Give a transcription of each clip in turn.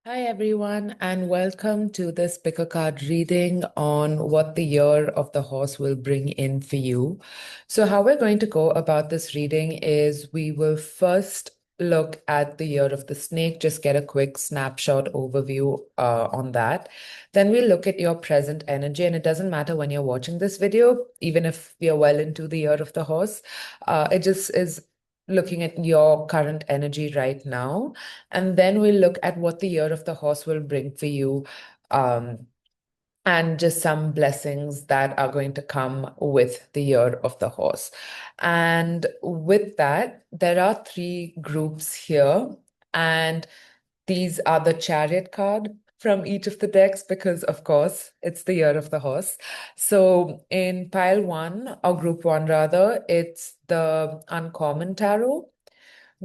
Hi, everyone, and welcome to this pick a card reading on what the year of the horse will bring in for you. So, how we're going to go about this reading is we will first look at the year of the snake, just get a quick snapshot overview on that. Then we'll look at your present energy, and it doesn't matter when you're watching this video, even if you're well into the year of the horse. It just is looking at your current energy right now. And then we'll look at what the year of the horse will bring for you, um, and just some blessings that are going to come with the year of the horse. And with that, there are three groups here, and these are the chariot card from each of the decks because, of course, it's the year of the horse. So in pile one, or group one rather, it's the uncommon tarot.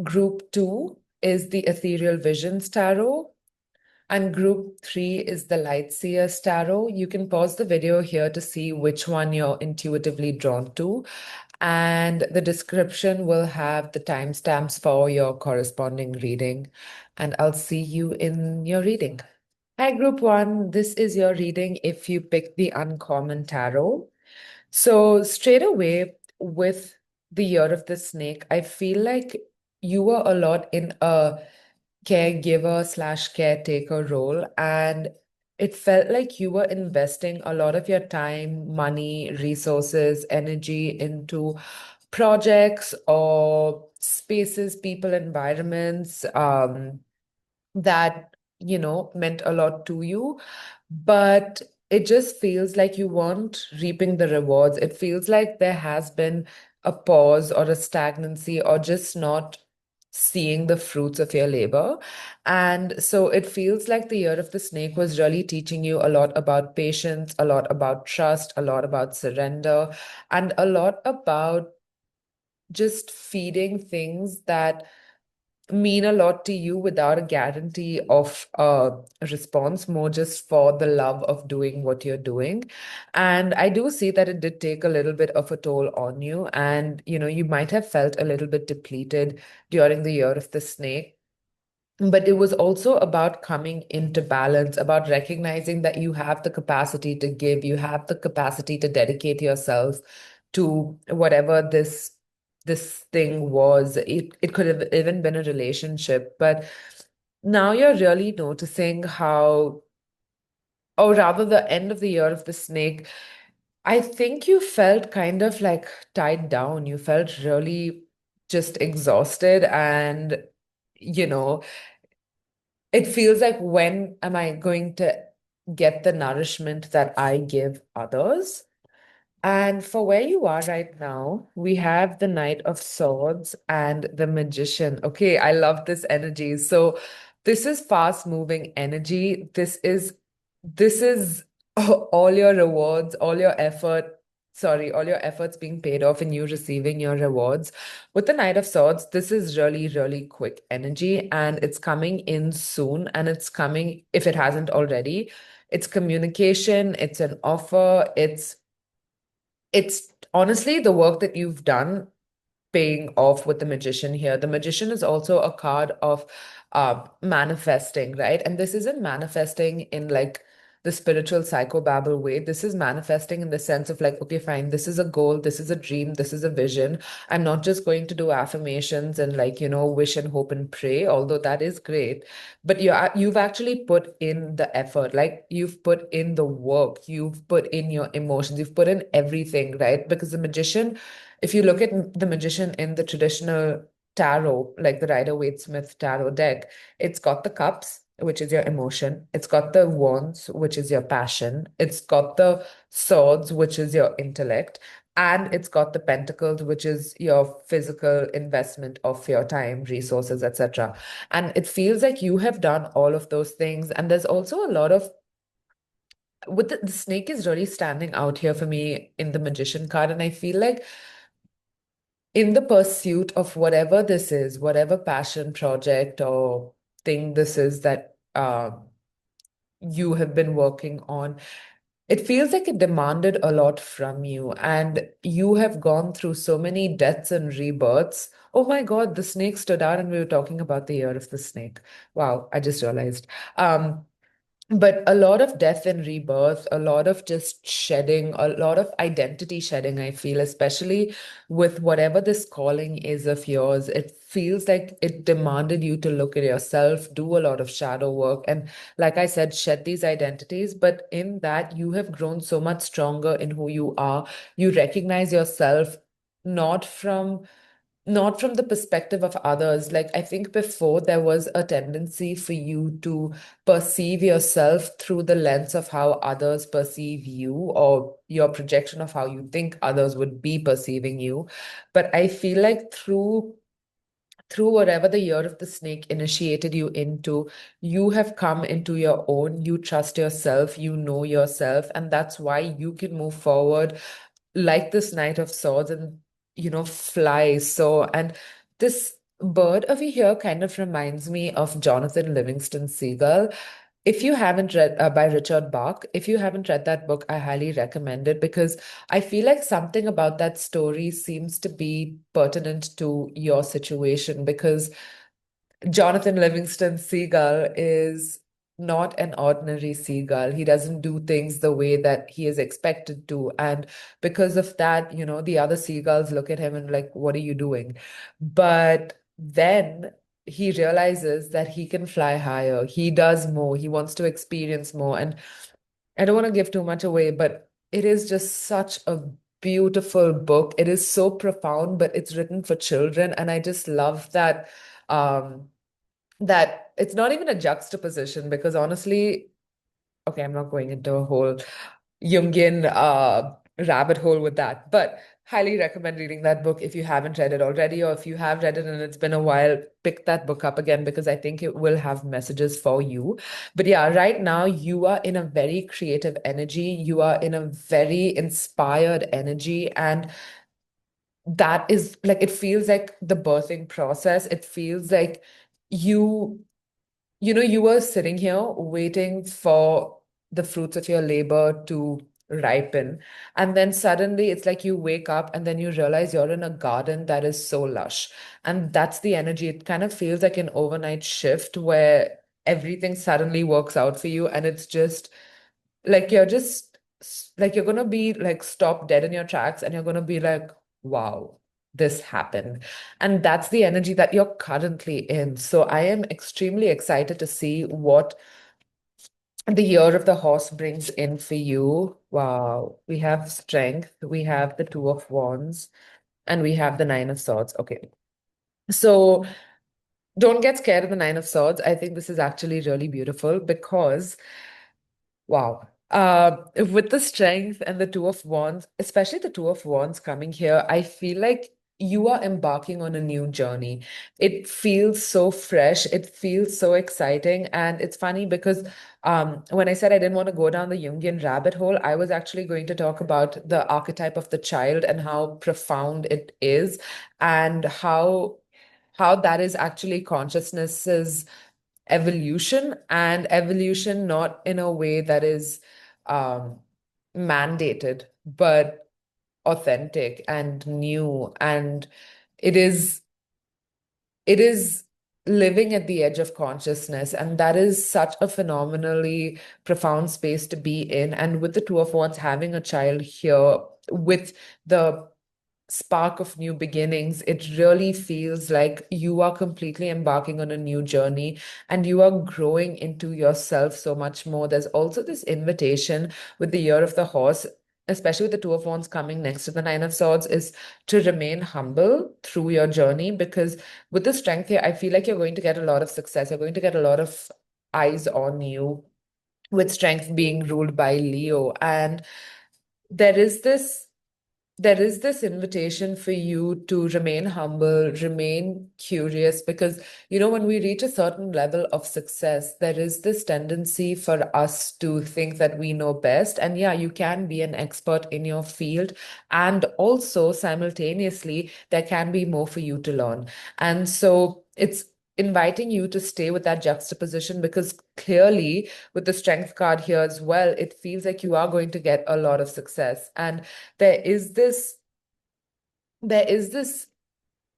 Group two is the Ethereal Visions Tarot. And group three is the Light Seers Tarot. You can pause the video here to see which one you're intuitively drawn to. And the description will have the timestamps for your corresponding reading. And I'll see you in your reading. Hi, group one. This is your reading if you pick the Uncommon Tarot. So, straight away with the year of the snake, I feel like you were a lot in a caregiver slash caretaker role, and it felt like you were investing a lot of your time, money, resources, energy into projects or spaces, people, environments, that, meant a lot to you. But it just feels like you weren't reaping the rewards. It feels like there has been a pause or a stagnancy or just not seeing the fruits of your labor. And so it feels like the year of the snake was really teaching you a lot about patience, a lot about trust, a lot about surrender, and a lot about just feeding things that mean a lot to you without a guarantee of a response, more just for the love of doing what you're doing. And I do see that it did take a little bit of a toll on you. And, you might have felt a little bit depleted during the year of the snake. But it was also about coming into balance, about recognizing that you have the capacity to give, you have the capacity to dedicate yourself to whatever this thing was. It could have even been a relationship, but now you're really noticing how, or rather the end of the year of the snake, I think you felt kind of like tied down. You felt really just exhausted and you know it feels like, when am I going to get the nourishment that I give others? And for where you are right now, we have the Knight of Swords and the Magician. Okay, I love this energy. So this is fast moving energy. This is all your rewards, all your effort, sorry, all your efforts being paid off and you receiving your rewards. With the Knight of Swords, this is really, really quick energy and it's coming in soon, and it's coming, if it hasn't already, it's communication, it's an offer, it's honestly the work that you've done paying off with the magician here. The magician is also a card of manifesting, right? And this isn't manifesting in like the spiritual psychobabble way. This is manifesting in the sense of like, okay, fine, this is a goal, this is a dream, this is a vision. I'm not just going to do affirmations and like, wish and hope and pray, although that is great. But you've actually put in the effort, like you've put in the work, you've put in your emotions, you've put in everything, right? Because the magician, if you look at the magician in the traditional tarot, like the Rider-Waite-Smith tarot deck, it's got the cups, which is your emotion. It's got the wands, which is your passion. It's got the swords, which is your intellect. And it's got the pentacles, which is your physical investment of your time, resources, etc. And it feels like you have done all of those things. And there's also a lot of, with the snake is really standing out here for me in the magician card. And I feel like in the pursuit of whatever this is, whatever passion project or thing this is that you have been working on, It feels like it demanded a lot from you, and you have gone through so many deaths and rebirths. Oh my God, the snake stood out, and we were talking about the year of the snake. Wow, I just realized. Um, but a lot of death and rebirth, a lot of just shedding, a lot of identity shedding, I feel, especially with whatever this calling is of yours. It feels like it demanded you to look at yourself, do a lot of shadow work, and like I said, shed these identities. But in that, you have grown so much stronger in who you are. You recognize yourself not from not from the perspective of others. Like, I think before there was a tendency for you to perceive yourself through the lens of how others perceive you, or your projection of how you think others would be perceiving you. But I feel like through whatever the year of the snake initiated you into, you have come into your own. You trust yourself, you know yourself, and that's why you can move forward like this Knight of Swords and, fly. So, and this bird over here kind of reminds me of Jonathan Livingston Seagull. If you haven't read by Richard Bach, if you haven't read that book, I highly recommend it because I feel like something about that story seems to be pertinent to your situation because Jonathan Livingston Seagull is not an ordinary seagull. He doesn't do things the way that he is expected to. And because of that, the other seagulls look at him and like, what are you doing? But then he realizes that he can fly higher. He does more. He wants to experience more. And I don't want to give too much away, but it is just such a beautiful book. It is so profound, but it's written for children. And I just love um, that it's not even a juxtaposition because honestly, okay, I'm not going into a whole Jungian rabbit hole with that, but highly recommend reading that book if you haven't read it already, or if you have read it and it's been a while, pick that book up again because I think it will have messages for you. But yeah, right now you are in a very creative energy, you are in a very inspired energy, and that is like, it feels like the birthing process. It feels like you you were sitting here waiting for the fruits of your labor to ripen. And then suddenly it's like you wake up and then you realize you're in a garden that is so lush. And that's the energy. It kind of feels like an overnight shift where everything suddenly works out for you. And it's just like like you're gonna be like stopped dead in your tracks and you're gonna be like, wow, this happened. And that's the energy that you're currently in. So I am extremely excited to see what the year of the horse brings in for you. Wow. We have strength, we have the two of wands, and we have the nine of swords. Okay. So don't get scared of the nine of swords. I think this is actually really beautiful because wow. With the strength and the Two of Wands, especially the Two of Wands coming here, I feel like you are embarking on a new journey. It feels so fresh. It feels so exciting. And it's funny because when I said I didn't want to go down the Jungian rabbit hole, I was actually going to talk about the archetype of the child and how profound it is and how that is actually consciousness's evolution, and evolution not in a way that is um, mandated, but authentic and new. And it is it is living at the edge of consciousness, and that is such a phenomenally profound space to be in. And with the two of wands having a child here with the spark of new beginnings, it really feels like you are completely embarking on a new journey and you are growing into yourself so much more. There's also this invitation with the year of the horse, especially with the two of wands coming next to the nine of swords, is to remain humble through your journey because with the strength here, I feel like you're going to get a lot of success. You're going to get a lot of eyes on you, with strength being ruled by Leo. And there is this there is this invitation for you to remain humble, remain curious, because, when we reach a certain level of success, there is this tendency for us to think that we know best. And yeah, you can be an expert in your field. And also, simultaneously, there can be more for you to learn. And so inviting you to stay with that juxtaposition because clearly with the strength card here as well, it feels like you are going to get a lot of success. And there is this, there is this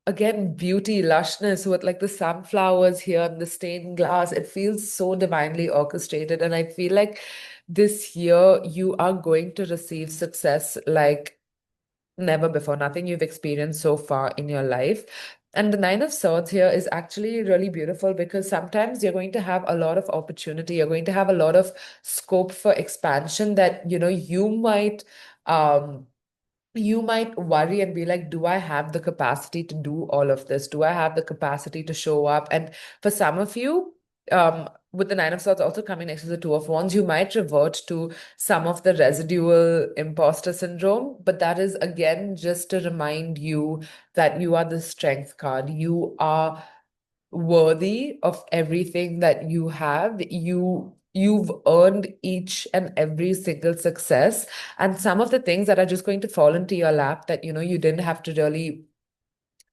again beauty, lushness with like the sunflowers here and the stained glass. It feels so divinely orchestrated. And I feel like this year you are going to receive success like never before, nothing you've experienced so far in your life. And the Nine of Swords here is actually really beautiful because sometimes you're going to have a lot of opportunity, you're going to have a lot of scope for expansion that, um, you might worry and be like, do I have the capacity to do all of this? Do I have the capacity to show up? And for some of you, with the Nine of Swords also coming next to the Two of Wands, you might revert to some of the residual imposter syndrome. But that is again just to remind you that you are the strength card. You are worthy of everything that you have. You've earned each and every single success. And some of the things that are just going to fall into your lap that you didn't have to really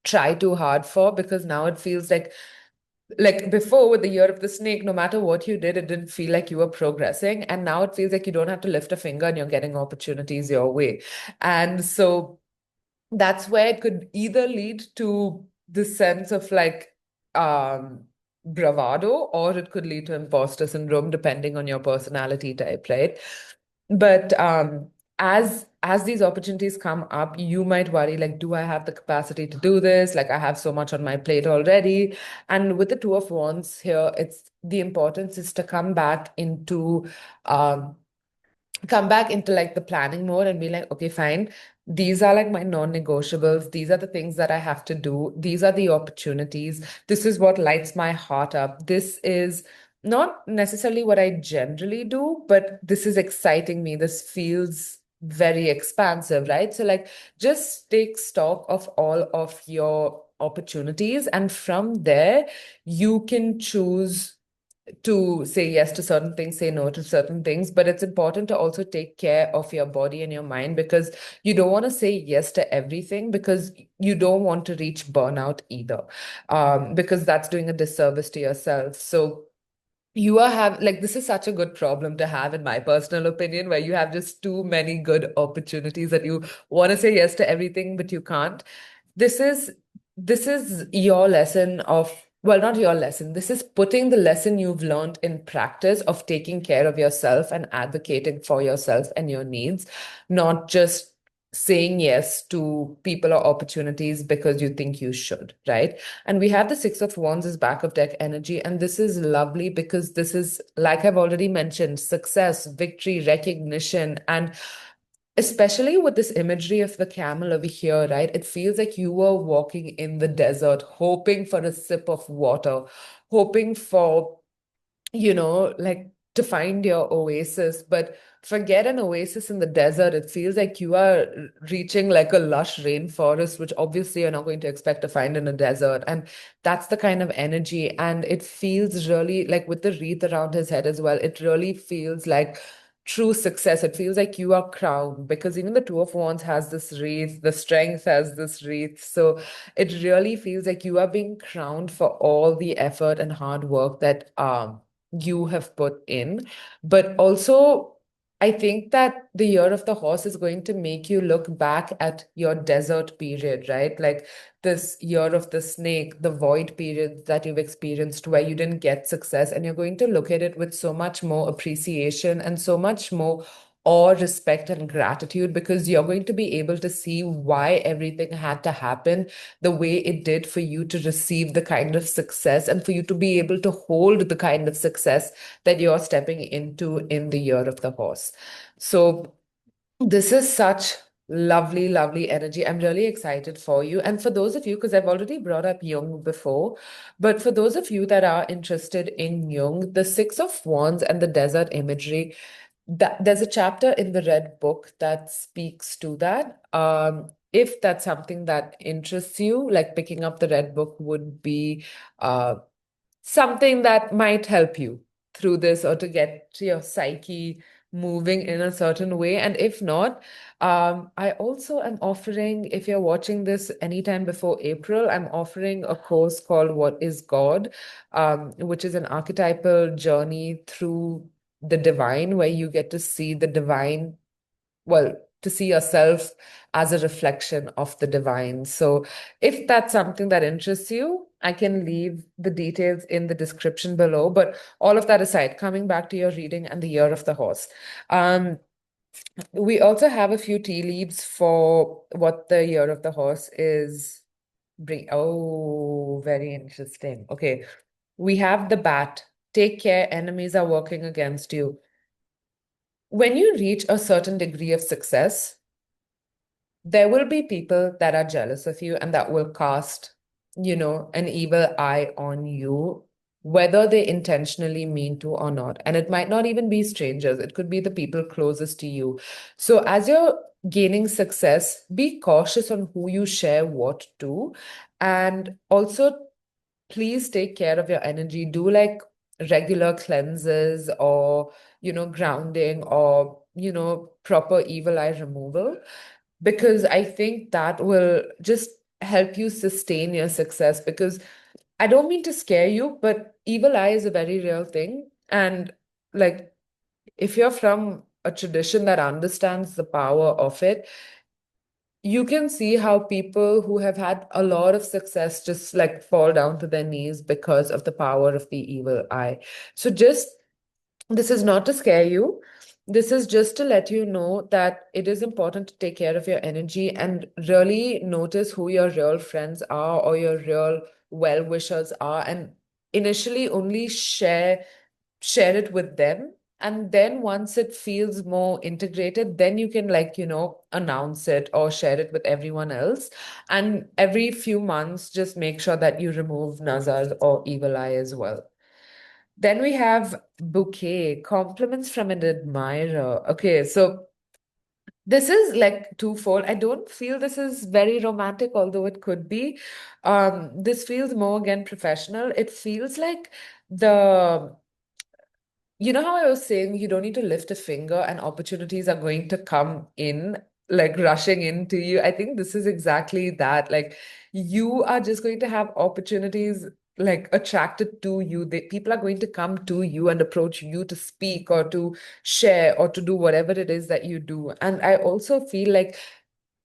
try too hard for, because now it feels like before with the year of the snake, no matter what you did, it didn't feel like you were progressing. And now it feels like you don't have to lift a finger and you're getting opportunities your way. And so that's where it could either lead to this sense of like um bravado, or it could lead to imposter syndrome depending on your personality type, right? But as these opportunities come up, you might worry like, do I have the capacity to do this? Like, I have so much on my plate already. And with the Two of Wands here, it's the importance is to um come back into like the planning mode and be like, okay, fine. These are like my non-negotiables. These are the things that I have to do. These are the opportunities. This is what lights my heart up. This is not necessarily what I generally do, but this is exciting me. This feels very expansive, right? So, like, just take stock of all of your opportunities. And from there, you can choose to say yes to certain things, say no to certain things. But it's important to also take care of your body and your mind, because you don't want to say yes to everything because you don't want to reach burnout either, because that's doing a disservice to yourself. So you are have like this is such a good problem to have, in my personal opinion, where you have just too many good opportunities that you want to say yes to everything, but you can't. This is this is your lesson of, well, not your lesson. This is putting the lesson you've learned in practice of taking care of yourself and advocating for yourself and your needs, not just saying yes to people or opportunities because you think you should, right? And we have the Six of Wands as back of deck energy. And this is lovely because this is, like I've already mentioned, success, victory, recognition. And especially with this imagery of the camel over here, right? It feels like you were walking in the desert, hoping for a sip of water, hoping for, like to find your oasis. But forget an oasis in the desert. It feels like you are reaching like a lush rainforest, which obviously you're not going to expect to find in a desert. And that's the kind of energy. And it feels really like, with the wreath around his head as well, it really feels like true success. It feels like you are crowned, because even the Two of Wands has this wreath, the strength has this wreath. So it really feels like you are being crowned for all the effort and hard work that you have put in. But also, I think that the year of the horse is going to make you look back at your desert period, right? Like this year of the snake, the void period that you've experienced where you didn't get success. And you're going to look at it with so much more appreciation and so much more awe, respect, and gratitude, because you're going to be able to see why everything had to happen the way it did for you to receive the kind of success and for you to be able to hold the kind of success that you're stepping into in the year of the horse. So this is such lovely, lovely energy. I'm really excited for you. And for those of you, because I've already brought up Jung before, but for those of you that are interested in Jung, the Six of Wands and the desert imagery, that there's a chapter in the Red Book that speaks to that. If that's something that interests you, like picking up the Red Book would be something that might help you through this, or to get your psyche moving in a certain way. And if not, I also am offering, if you're watching this anytime before April, I'm offering a course called What is God, which is an archetypal journey through the divine, where you get to see the divine, well, to see yourself as a reflection of the divine. So if that's something that interests you, I can leave the details in the description below. But all of that aside, coming back to your reading and the year of the horse. Um, we also have a few tea leaves for what the year of the horse is bring. Oh, very interesting. Okay. We have the bat. Take care, enemies are working against you. When you reach a certain degree of success, there will be people that are jealous of you and that will cast, an evil eye on you, whether they intentionally mean to or not. And it might not even be strangers, it could be the people closest to you. So, as you're gaining success, be cautious on who you share what to. And also, please take care of your energy. Do like regular cleanses or, grounding or, proper evil eye removal, because I think that will just help you sustain your success. Because I don't mean to scare you, but evil eye is a very real thing. And like, if you're from a tradition that understands the power of it, you can see how people who have had a lot of success just like fall down to their knees because of the power of the evil eye. So just, this is not to scare you. This is just to let you know that it is important to take care of your energy and really notice who your real friends are or your real well-wishers are, and initially only share it with them. And then once it feels more integrated, then you can, like, announce it or share it with everyone else. And every few months, just make sure that you remove nazar or evil eye as well. Then we have bouquet, compliments from an admirer. Okay, so this is like twofold. I don't feel this is very romantic, although it could be. This feels more again professional. It feels like the how I was saying you don't need to lift a finger and opportunities are going to come in, like rushing into you. I think this is exactly that. Like, you are just going to have opportunities like attracted to you. People are going to come to you and approach you to speak or to share or to do whatever it is that you do. And I also feel like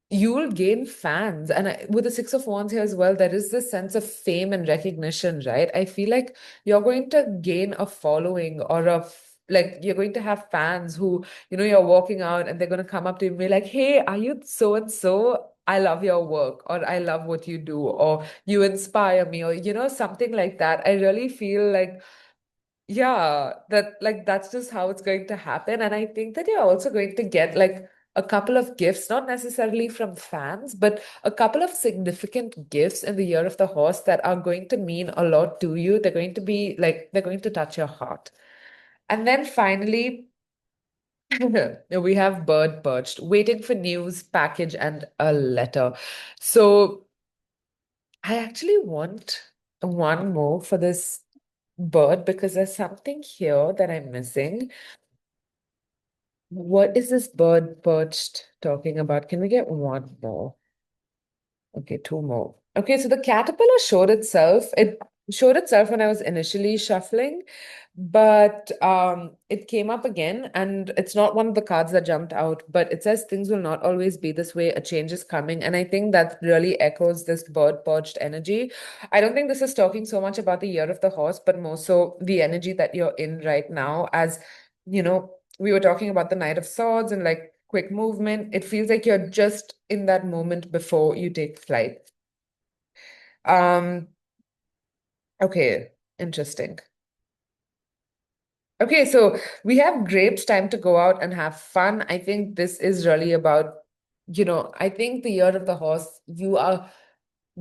you'll gain fans. And with the Six of Wands here as well, there is this sense of fame and recognition, right? I feel like you're going to gain a following or like you're going to have fans who, you're walking out and they're going to come up to you and be like, hey, are you so and so? I love your work, or I love what you do, or you inspire me, or, something like that. I really feel like, yeah, that like that's just how it's going to happen. And I think that you're also going to get like a couple of gifts, not necessarily from fans, but a couple of significant gifts in the year of the horse that are going to mean a lot to you. They're going to be like, they're going to touch your heart. And then finally, we have bird perched, waiting for news, package, and a letter. So I actually want one more for this bird because there's something here that I'm missing. What is this bird perched talking about? Can we get one more? Okay, two more. Okay, so the caterpillar showed itself. It showed itself when I was initially shuffling, but it came up again, and it's not one of the cards that jumped out, but it says things will not always be this way. A change is coming. And I think that really echoes this bird perched energy. I don't think this is talking so much about the year of the horse, but more so the energy that you're in right now. As we were talking about the Knight of Swords and like quick movement. It feels like you're just in that moment before you take flight. Um, okay, interesting. Okay, so we have grapes, time to go out and have fun. I think this is really about, I think the year of the horse, you are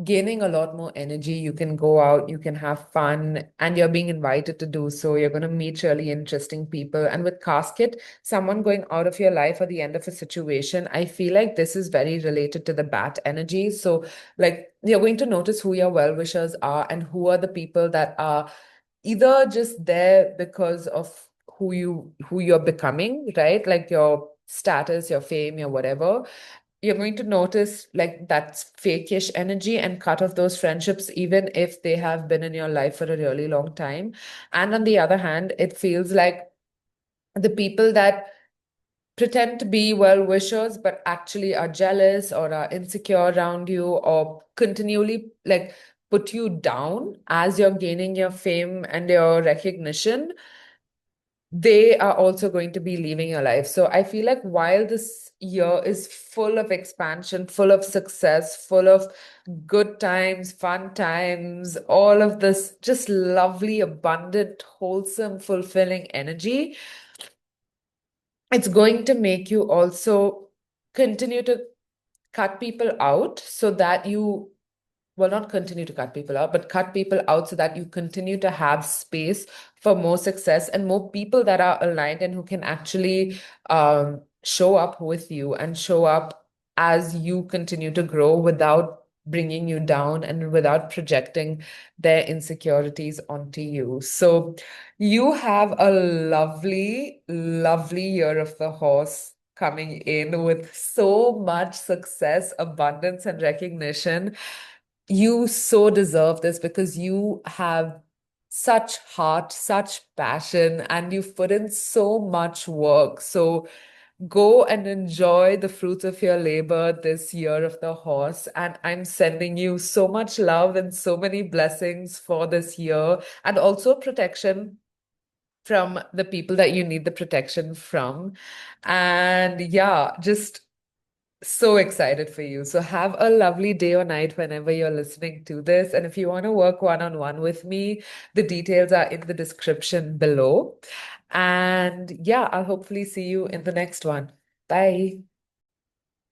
gaining a lot more energy. You can go out, you can have fun, and you're being invited to do so. You're going to meet really interesting people. And with casket, someone going out of your life at the end of a situation, I feel like this is very related to the bat energy. So, like, you're going to notice who your well-wishers are and who are the people that are either just there because of who you're becoming, right? Like your status, your fame, your whatever, you're going to notice like that's fakeish energy and cut off those friendships, even if they have been in your life for a really long time. And on the other hand, it feels like the people that pretend to be well wishers, but actually are jealous or are insecure around you or continually like put you down as you're gaining your fame and your recognition, they are also going to be leaving your life. So I feel like while this year is full of expansion, full of success, full of good times, fun times, all of this just lovely, abundant, wholesome, fulfilling energy, it's going to make you also continue to cut people out so that you, well, not continue to cut people out, but cut people out so that you continue to have space for more success and more people that are aligned and who can actually show up with you and show up as you continue to grow without bringing you down and without projecting their insecurities onto you. So you have a lovely, lovely year of the horse coming in with so much success, abundance, and recognition. You so deserve this because you have such heart, such passion, and you've put in so much work. So go and enjoy the fruits of your labor this year of the horse. And I'm sending you so much love and so many blessings for this year, and also protection from the people that you need the protection from. And yeah, just so excited for you. So have a lovely day or night whenever you're listening to this. And if you want to work one-on-one with me, the details are in the description below. And yeah, I'll hopefully see you in the next one. Bye.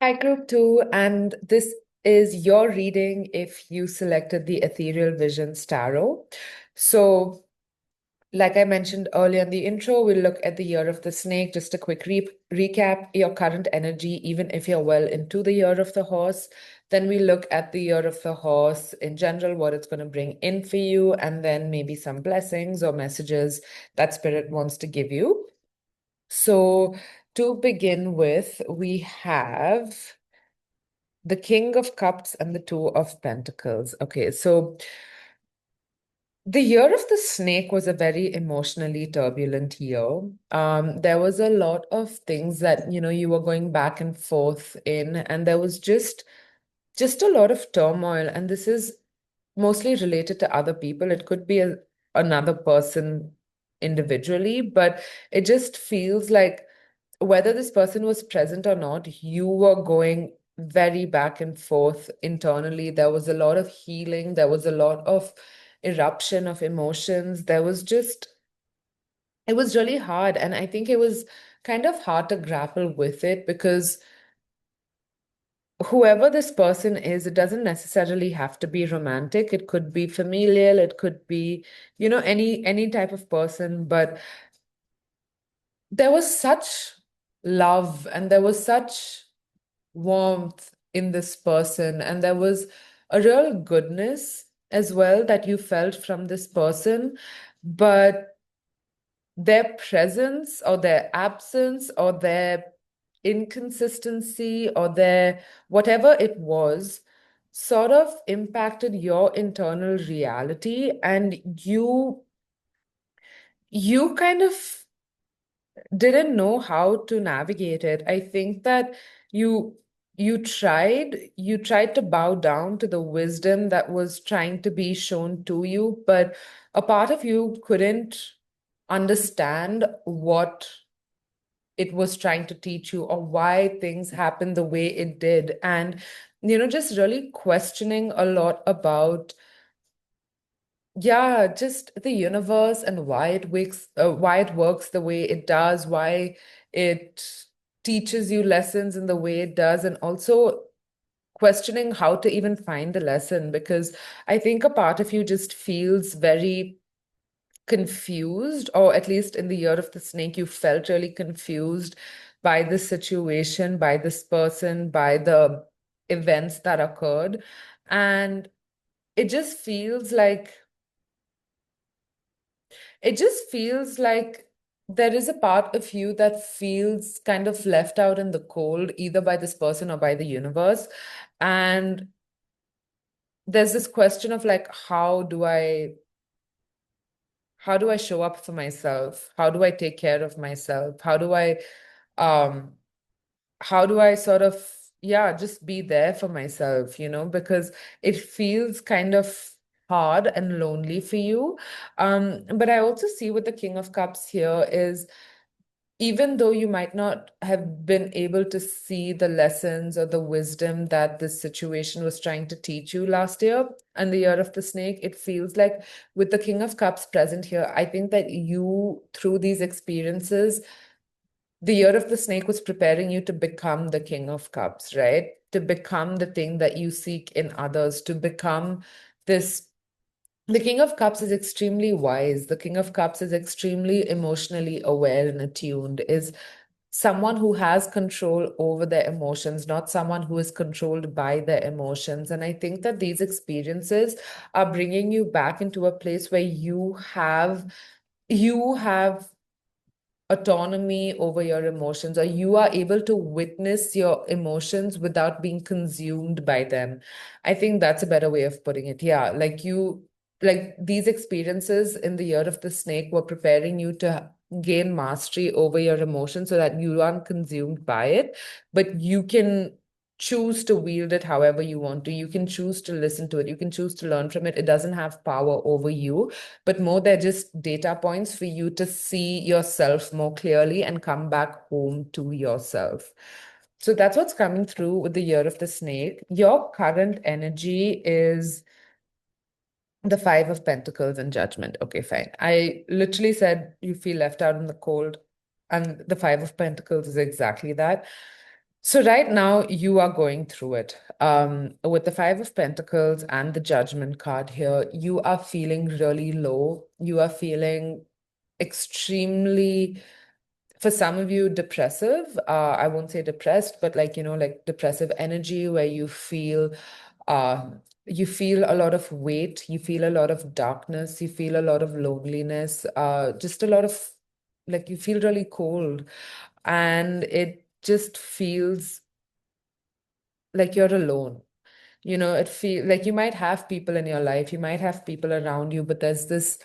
Hi, group two. And this is your reading if you selected the Ethereal Visions Tarot. So like I mentioned earlier in the intro, we'll look at the year of the snake. Just a quick recap, your current energy, even if you're well into the year of the horse. Then we look at the year of the horse in general, what it's going to bring in for you, and then maybe some blessings or messages that Spirit wants to give you. So to begin with, we have the King of Cups and the Two of Pentacles. Okay, so the year of the snake was a very emotionally turbulent year. There was a lot of things that, you were going back and forth in, and there was just a lot of turmoil. And this is mostly related to other people. It could be another person individually, but it just feels like whether this person was present or not, you were going very back and forth internally. There was a lot of healing, there was a lot of eruption of emotions. It was really hard. And I think it was kind of hard to grapple with it because whoever this person is, it doesn't necessarily have to be romantic. It could be familial, it could be, any type of person, but there was such love and there was such warmth in this person, and there was a real goodness as well that you felt from this person. But their presence or their absence or their inconsistency or their whatever it was sort of impacted your internal reality, and you kind of didn't know how to navigate it. I think that you you tried to bow down to the wisdom that was trying to be shown to you, but a part of you couldn't understand what it was trying to teach you or why things happened the way it did. And just really questioning a lot about, yeah, just the universe and why it works the way it does, why it teaches you lessons in the way it does, and also questioning how to even find the lesson, because I think a part of you just feels very confused, or at least in the year of the snake, you felt really confused by this situation, by this person, by the events that occurred. And it just feels like it just feels like there is a part of you that feels kind of left out in the cold, either by this person or by the universe. And there's this question of like, how do I show up for myself? How do I take care of myself? Um, how do I sort of, yeah, just be there for myself, because it feels kind of hard and lonely for you. But I also see with the King of Cups here is even though you might not have been able to see the lessons or the wisdom that this situation was trying to teach you last year and the year of the snake, it feels like with the King of Cups present here, I think that you, through these experiences, the year of the snake was preparing you to become the King of Cups, right? To become the thing that you seek in others, to become this. The King of Cups is extremely wise. The King of Cups is extremely emotionally aware and attuned, is someone who has control over their emotions, not someone who is controlled by their emotions. And I think that these experiences are bringing you back into a place where you have autonomy over your emotions, or you are able to witness your emotions without being consumed by them. I think that's a better way of putting it. Yeah, like these experiences in the year of the snake were preparing you to gain mastery over your emotions so that you aren't consumed by it, but you can choose to wield it however you want to. You can choose to listen to it. You can choose to learn from it. It doesn't have power over you, but more they're just data points for you to see yourself more clearly and come back home to yourself. So that's what's coming through with the year of the snake. Your current energy is the Five of Pentacles and Judgment. Okay, fine. I literally said you feel left out in the cold, and the Five of Pentacles is exactly that. So right now you are going through it. With the Five of Pentacles and the Judgment card here, you are feeling really low. You are feeling extremely, for some of you, depressive. I won't say depressed, but like depressive energy where uh, you feel a lot of weight, you feel a lot of darkness, you feel a lot of loneliness, just a lot of like you feel really cold, and it just feels like you're alone. It feel like you might have people in your life, you might have people around you, but there's this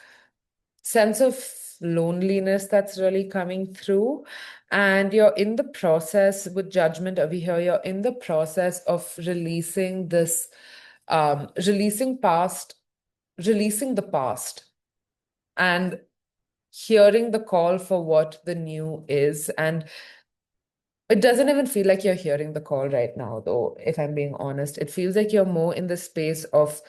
sense of loneliness that's really coming through. And you're in the process with Judgment over here, you're in the process of releasing this, releasing past, releasing the past, and hearing the call for what the new is. And it doesn't even feel like you're hearing the call right now, though, if I'm being honest. It feels like you're more in the space of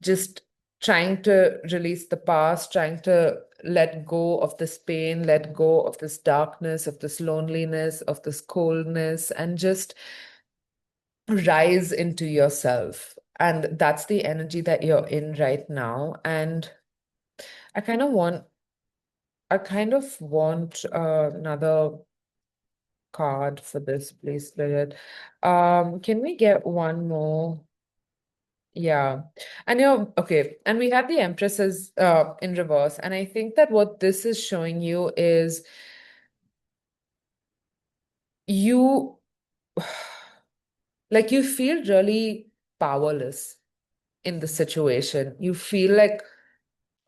just trying to release the past, trying to let go of this pain, let go of this darkness, of this loneliness, of this coldness, and just rise into yourself. And that's the energy that you're in right now. And I kind of want, I kind of want another card for this, please, Spirit. Can we get one more? Yeah. And okay. And we have the Empresses in reverse. And I think that what this is showing you is you like you feel really powerless in the situation. You feel like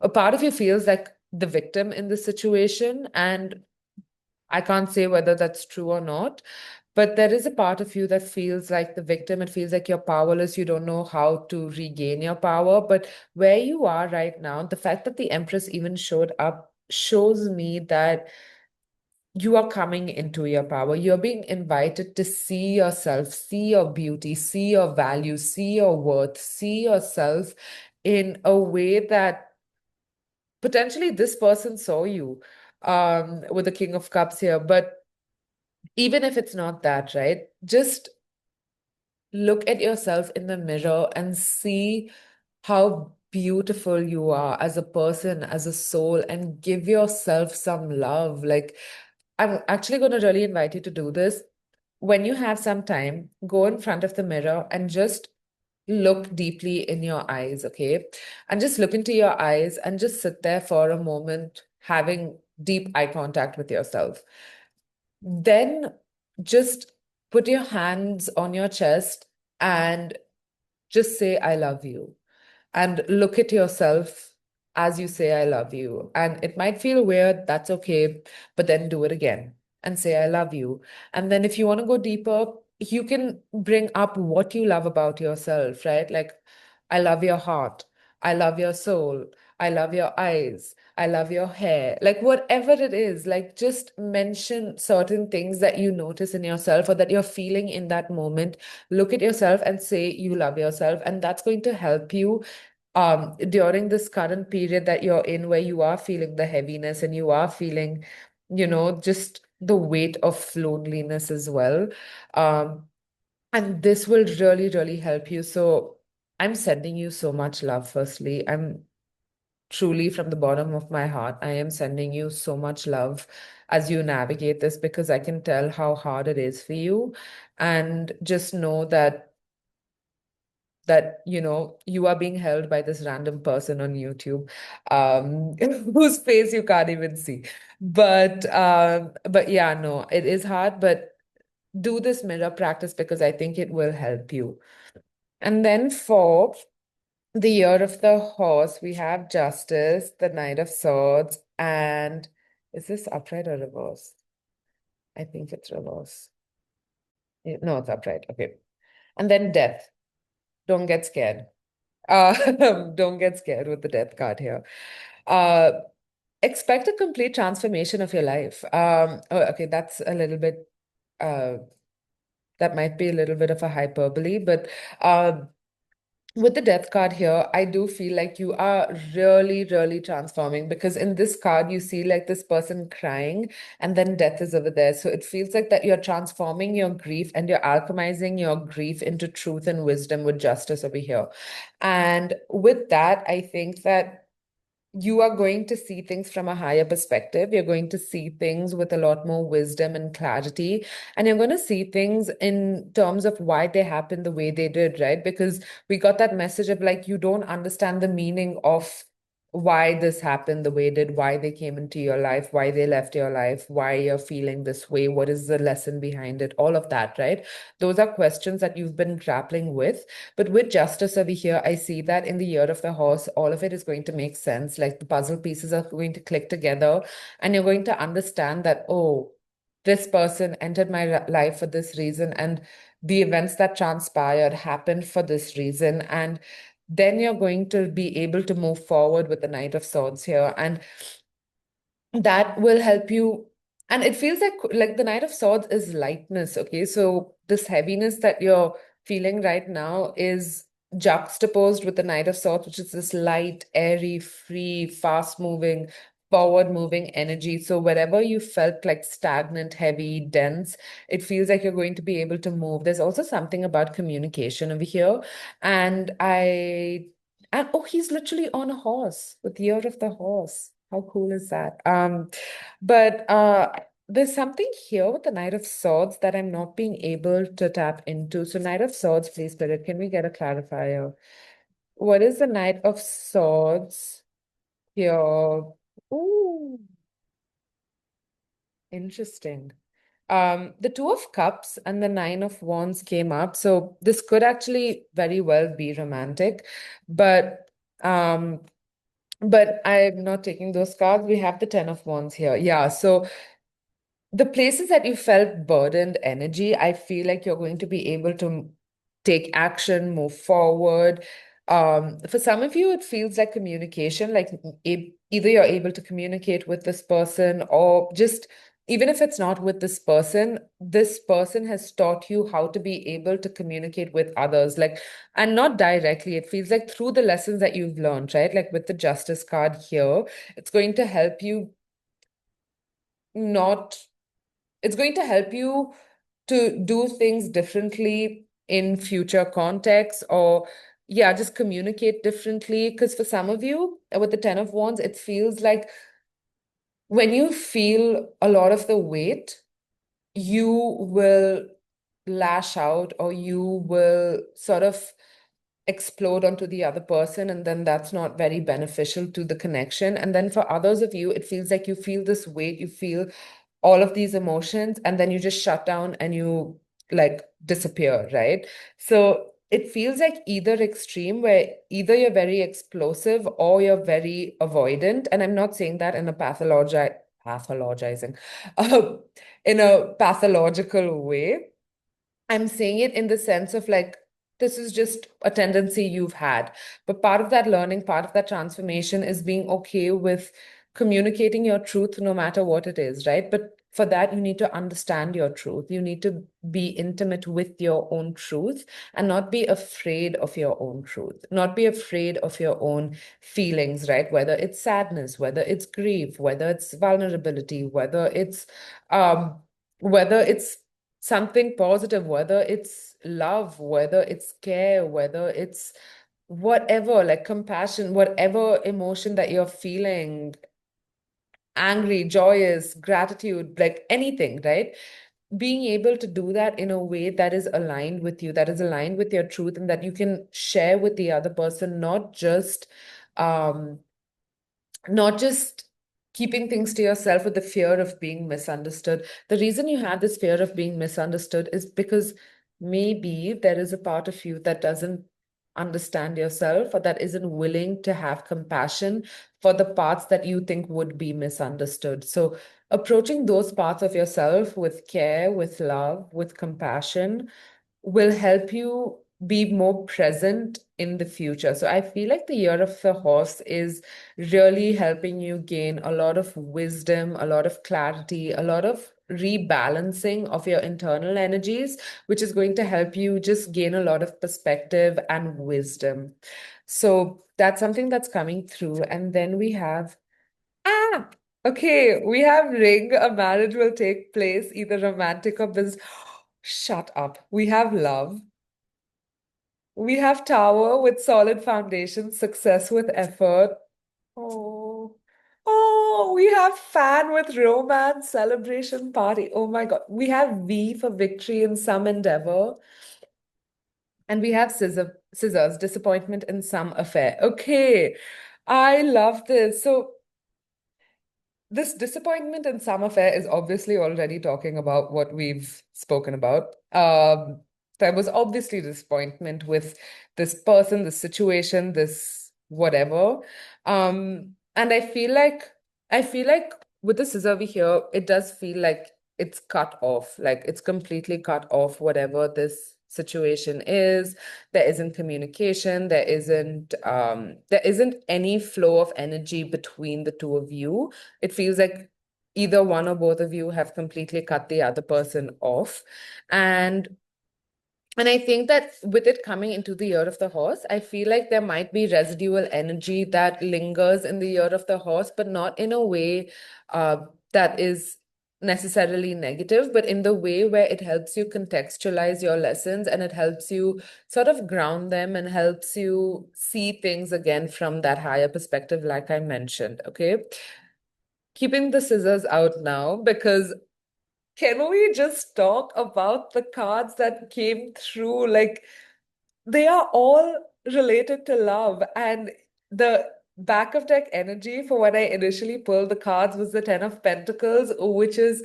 a part of you feels like the victim in the situation. And I can't say whether that's true or not, but there is a part of you that feels like the victim. It feels like you're powerless. You don't know how to regain your power. But where you are right now, the fact that the Empress even showed up shows me that you are coming into your power. You're being invited to see yourself, see your beauty, see your value, see your worth, see yourself in a way that potentially this person saw you, with the King of Cups here. But even if it's not that, right? Just look at yourself in the mirror and see how beautiful you are as a person, as a soul, and give yourself some love. Like, I'm actually going to really invite you to do this. When you have some time, go in front of the mirror and just look deeply in your eyes, okay? And just look into your eyes and just sit there for a moment, having deep eye contact with yourself. Then just put your hands on your chest and just say, I love you. And look at yourself as you say, I love you. And it might feel weird, that's okay, but then do it again and say, I love you. And then if you want to go deeper, you can bring up what you love about yourself, right? Like, I love your heart. I love your soul. I love your eyes. I love your hair. Like, whatever it is, like, just mention certain things that you notice in yourself or that you're feeling in that moment. Look at yourself and say you love yourself. And that's going to help you during this current period that you're in, where you are feeling the heaviness and you are feeling, just the weight of loneliness as well. Um, and this will really, really help you. So I'm sending you so much love, firstly. I'm truly from the bottom of my heart, I am sending you so much love as you navigate this, because I can tell how hard it is for you. And just know that you are being held by this random person on YouTube, whose face you can't even see. But yeah, no, it is hard, but do this mirror practice because I think it will help you. And then for the year of the horse, we have Justice, the Knight of Swords, and is this upright or reverse? I think it's reverse. No, it's upright. Okay. And then Death. Don't get scared. Don't get scared with the Death card here. Uh, expect a complete transformation of your life. Okay, that's a little bit, uh, that might be a little bit of a hyperbole, but with the death card here, I do feel like you are really, really transforming, because in this card, you see like this person crying and then death is over there. So it feels like that you're transforming your grief and you're alchemizing your grief into truth and wisdom with justice over here. And with that, I think that you are going to see things from a higher perspective. You're going to see things with a lot more wisdom and clarity. And you're going to see things in terms of why they happened the way they did, right? Because we got that message of like, you don't understand the meaning of why this happened the way it did, why they came into your life, why they left your life, why you're feeling this way, what is the lesson behind it, all of that, right? Those are questions that you've been grappling with. But with justice over here, I see that in the year of the horse, all of it is going to make sense. Like the puzzle pieces are going to click together, and you're going to understand that, oh, this person entered my life for this reason, and the events that transpired happened for this reason. And then you're going to be able to move forward with the Knight of Swords here. And that will help you. And it feels like the Knight of Swords is lightness. Okay, so this heaviness that you're feeling right now is juxtaposed with the Knight of Swords, which is this light, airy, free, fast moving, forward moving energy. So wherever you felt like stagnant, heavy, dense, it feels like you're going to be able to move. There's also something about communication over here. And oh, he's literally on a horse with Year of the Horse. How cool is that? But there's something here with the Knight of Swords that I'm not being able to tap into. So, Knight of Swords, please, Spirit, can we get a clarifier? What is the Knight of Swords here? Ooh, interesting. The Two of Cups and the Nine of Wands came up. So this could actually very well be romantic, but um, but I'm not taking those cards. We have the Ten of Wands here. Yeah, so the places that you felt burdened energy, I feel like you're going to be able to take action, move forward. For some of you, it feels like communication, like either you're able to communicate with this person, or just even if it's not with this person has taught you how to be able to communicate with others, like, and not directly. It feels like through the lessons that you've learned, right? Like with the Justice card here, it's going to help you not it's going to help you to do things differently in future contexts, or yeah, just communicate differently. Because for some of you with the Ten of Wands, it feels like when you feel a lot of the weight, you will lash out, or you will sort of explode onto the other person, and then that's not very beneficial to the connection. And then for others of you, it feels like you feel this weight, you feel all of these emotions, and then you just shut down and you like disappear, right? So it feels like either extreme, where either you're very explosive or you're very avoidant. And I'm not saying that in a pathologizing, uh, in a pathological way. I'm saying it in the sense of like, this is just a tendency you've had. But part of that learning, part of that transformation is being okay with communicating your truth no matter what it is, right? But for that, you need to understand your truth. You need to be intimate with your own truth and not be afraid of your own truth, not be afraid of your own feelings, right? Whether it's sadness, whether it's grief, whether it's vulnerability, um, whether it's something positive, whether it's love, whether it's care, whether it's whatever, like compassion, whatever emotion that you're feeling, angry, joyous, gratitude, like anything, right? Being able to do that in a way that is aligned with you, that is aligned with your truth, and that you can share with the other person, um, not just keeping things to yourself with the fear of being misunderstood. The reason you have this fear of being misunderstood is because maybe there is a part of you that doesn't understand yourself, or that isn't willing to have compassion for the parts that you think would be misunderstood. So approaching those parts of yourself with care, with love, with compassion will help you be more present in the future. So I feel like the year of the horse is really helping you gain a lot of wisdom, a lot of clarity, a lot of rebalancing of your internal energies, which is going to help you just gain a lot of perspective and wisdom. So that's something that's coming through. And then we have, ah, okay, we have ring, a marriage will take place, either romantic or business. Shut up. We have love. We have tower with solid foundation, success with effort. Oh, oh, we have fan with romance, celebration party. Oh my God. We have V for victory in some endeavor. And we have scissors, disappointment in some affair. Okay. I love this. So this disappointment in some affair is obviously already talking about what we've spoken about. There was obviously disappointment with this person, this situation, this whatever. And I feel like with the scissor over here, it does feel like it's cut off, like it's completely cut off, whatever this situation is. There isn't communication, there isn't any flow of energy between the two of you. It feels like either one or both of you have completely cut the other person off. And and I think that with it coming into the year of the horse, I feel like there might be residual energy that lingers in the year of the horse, but not in a way uh, that is necessarily negative, but in the way where it helps you contextualize your lessons, and it helps you sort of ground them and helps you see things again from that higher perspective, like I mentioned. Okay. Keeping the scissors out now, because can we just talk about the cards that came through? Like, they are all related to love. And the back of deck energy for when I initially pulled the cards was the Ten of Pentacles, which is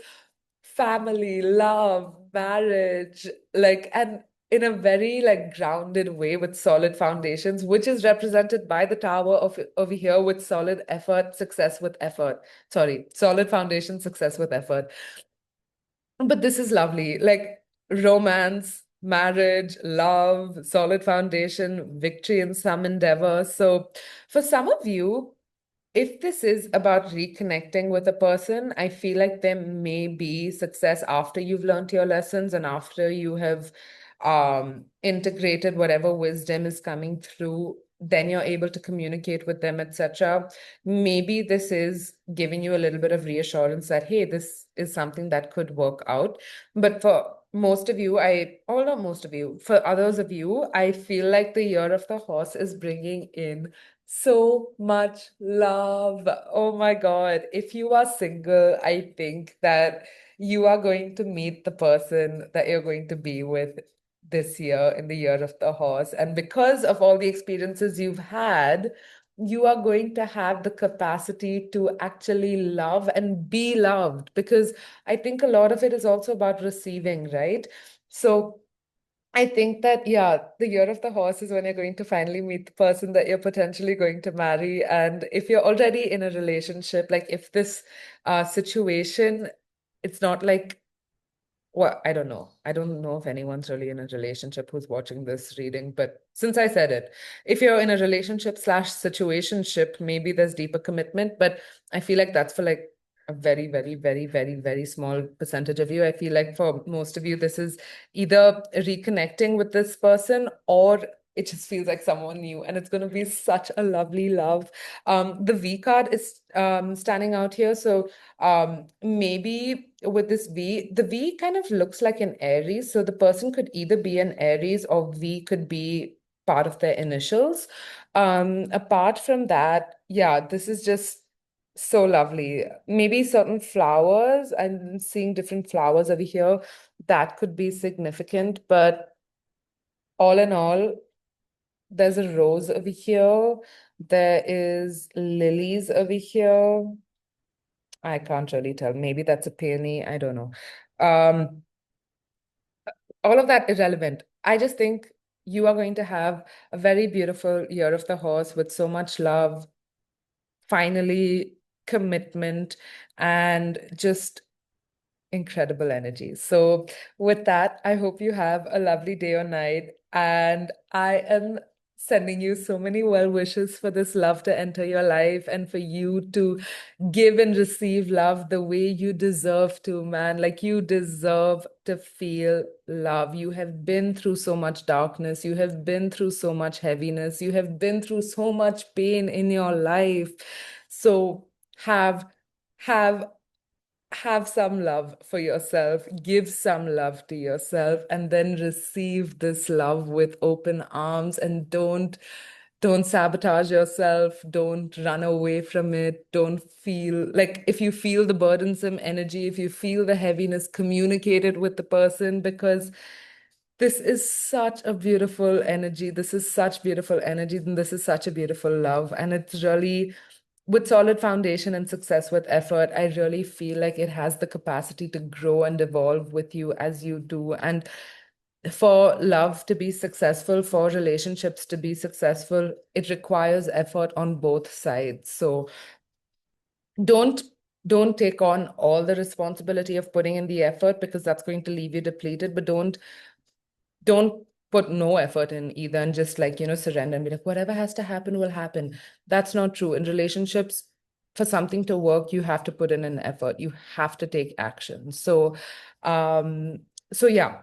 family, love, marriage, like, and in a very like grounded way with solid foundations, which is represented by the tower of over here with solid effort, success with effort. Sorry, solid foundation, success with effort. But this is lovely. Like romance, marriage, love, solid foundation, victory in some endeavor. So for some of you, if this is about reconnecting with a person, I feel like there may be success after you've learned your lessons and after you have integrated whatever wisdom is coming through. Then you're able to communicate with them, etc. Maybe this is giving you a little bit of reassurance that, hey, this is something that could work out. But for most of you, or not most of you, for others of you, I feel like the year of the horse is bringing in so much love. Oh my God. If you are single, I think that you are going to meet the person that you're going to be with this year in the year of the horse. And because of all the experiences you've had, you are going to have the capacity to actually love and be loved. Because I think a lot of it is also about receiving, right? So I think that, yeah, the year of the horse is when you're going to finally meet the person that you're potentially going to marry. And if you're already in a relationship, like if this situation, it's not like, well, I don't know. I don't know if anyone's really in a relationship who's watching this reading, but since I said it, if you're in a relationship slash situationship, maybe there's deeper commitment, but I feel like that's for like a very, very, very, very, very small percentage of you. I feel like for most of you, this is either reconnecting with this person or it just feels like someone new, and it's going to be such a lovely love. The V card is standing out here. So maybe with this V, the V kind of looks like an Aries. So the person could either be an Aries or V could be part of their initials. Apart from that, yeah, this is just so lovely. Maybe certain flowers, I'm seeing different flowers over here. That could be significant, but all in all, there's a rose over here. There is lilies over here. I can't really tell. Maybe that's a peony. I don't know. Um, all of that irrelevant. I just think you are going to have a very beautiful year of the horse with so much love, finally, commitment, and just incredible energy. So, with that, I hope you have a lovely day or night. And I am sending you so many well wishes for this love to enter your life and for you to give and receive love the way you deserve to, man. Like you deserve to feel love. You have been through so much darkness. You have been through so much heaviness. You have been through so much pain in your life. So, have have have some love for yourself, give some love to yourself, and then receive this love with open arms, and don't sabotage yourself, don't run away from it, don't feel like, if you feel the burdensome energy, if you feel the heaviness, communicate it with the person, because this is such a beautiful energy. This is such beautiful energy, and this is such a beautiful love. And it's really, with solid foundation and success with effort, I really feel like it has the capacity to grow and evolve with you as you do. And for love to be successful, for relationships to be successful, it requires effort on both sides. So don't don't take on all the responsibility of putting in the effort, because that's going to leave you depleted, but don't put no effort in either and just like, surrender and be like, whatever has to happen will happen. That's not true. In relationships, for something to work, you have to put in an effort. You have to take action. Um, so yeah,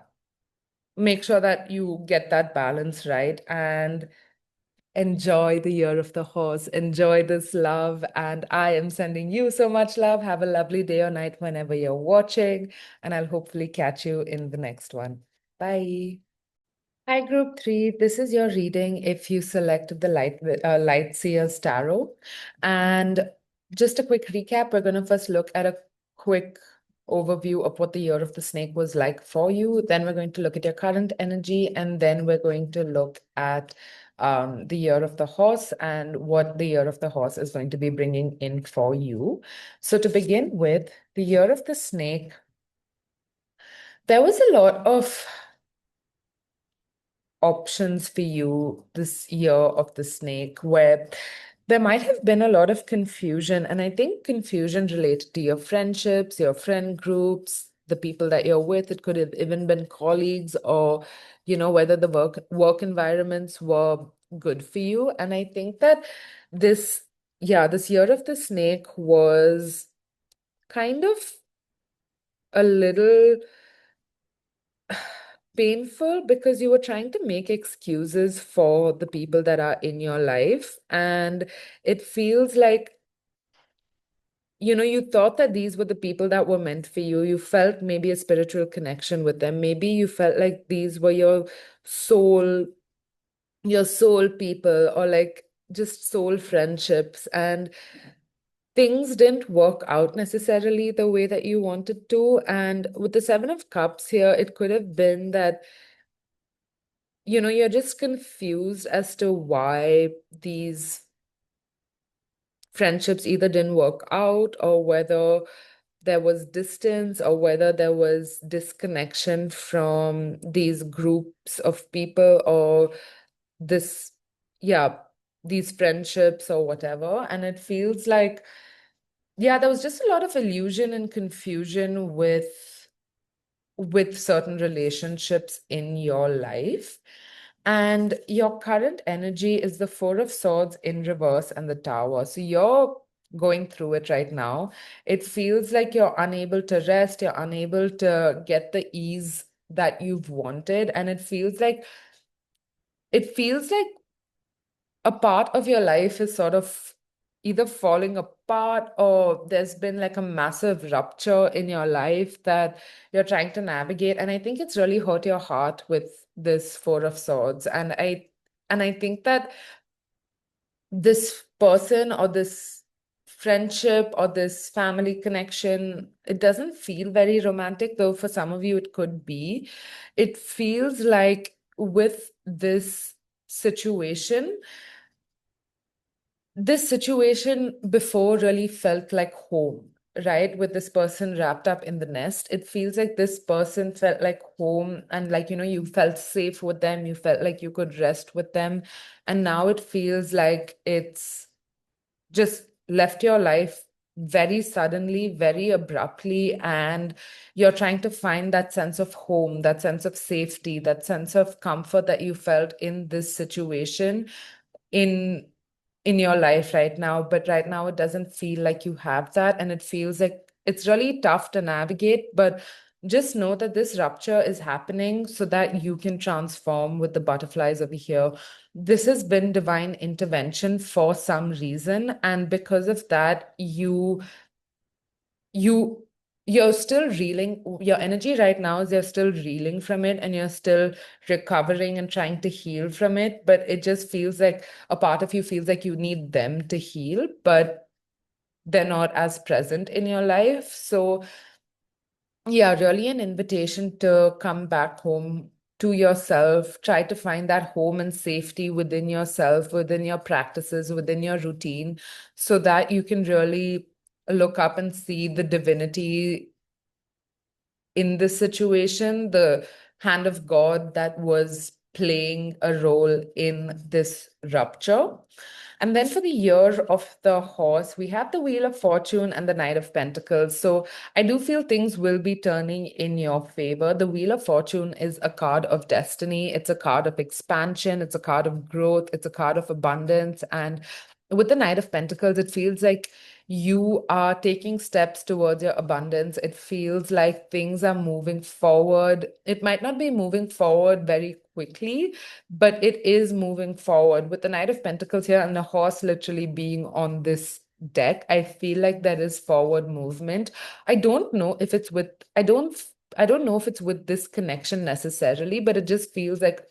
make sure that you get that balance right and enjoy the year of the horse. Enjoy this love. And I am sending you so much love. Have a lovely day or night whenever you're watching. And I'll hopefully catch you in the next one. Bye. Hi, Group 3. This is your reading if you select the Light Seer's Tarot. And just a quick recap, we're going to first look at a quick overview of what the year of the snake was like for you. Then we're going to look at your current energy, and then we're going to look at the year of the horse and what the year of the horse is going to be bringing in for you. So to begin with, the year of the snake, there was a lot of options for you this year of the snake, where there might have been a lot of confusion. And I think confusion related to your friendships, your friend groups, the people that you're with. It could have even been colleagues, or, whether the work environments were good for you. And I think that this, yeah, this year of the snake was kind of a little painful, because you were trying to make excuses for the people that are in your life. And it feels like, you thought that these were the people that were meant for you. You felt maybe a spiritual connection with them. Maybe you felt like these were soul, your soul people, or like just soul friendships. And things didn't work out necessarily the way that you wanted to. And with the Seven of Cups here, it could have been that you're just confused as to why these friendships either didn't work out, or whether there was distance, or whether there was disconnection from these groups of people, or this, yeah, these friendships or whatever. And it feels like, yeah, there was just a lot of illusion and confusion with certain relationships in your life. And your current energy is the Four of Swords in reverse and the Tower. So you're going through it right now. It feels like you're unable to rest, you're unable to get the ease that you've wanted. And it feels like a part of your life is sort of either falling apart, or there's been like a massive rupture in your life that you're trying to navigate. And I think it's really hurt your heart with this Four of Swords. And I think that this person or this friendship or this family connection, it doesn't feel very romantic, though for some of you it could be. It feels like with situation, this situation before really felt like home, right? With this person wrapped up in the nest, it feels like this person felt like home, and like, you felt safe with them, you felt like you could rest with them. And now it feels like it's just left your life very suddenly, very abruptly, and you're trying to find that sense of home, that sense of safety, that sense of comfort that you felt in this situation in in your life right now. But right now it doesn't feel like you have that, and it feels like it's really tough to navigate. But just know that this rupture is happening so that you can transform with the butterflies over here. This has been divine intervention for some reason, and because of that, you you're still reeling. Your energy right now is you're still reeling from it, and you're still recovering and trying to heal from it. But it just feels like a part of you feels like you need them to heal, but they're not as present in your life. So yeah, really an invitation to come back home to yourself. Try to find that home and safety within yourself, within your practices, within your routine, so that you can really look up and see the divinity in this situation, the hand of God that was playing a role in this rupture. And then for the year of the horse, we have the Wheel of Fortune and the Knight of Pentacles. So I do feel things will be turning in your favor. The Wheel of Fortune is a card of destiny, it's a card of expansion, it's a card of growth, it's a card of abundance. And with the Knight of Pentacles, it feels like you are taking steps towards your abundance. It feels like things are moving forward. It might not be moving forward very quickly, but it is moving forward. With the Knight of Pentacles here and the horse literally being on this deck, I feel like there is forward movement. I don't know if it's with, I don't know if it's with this connection necessarily, but it just feels like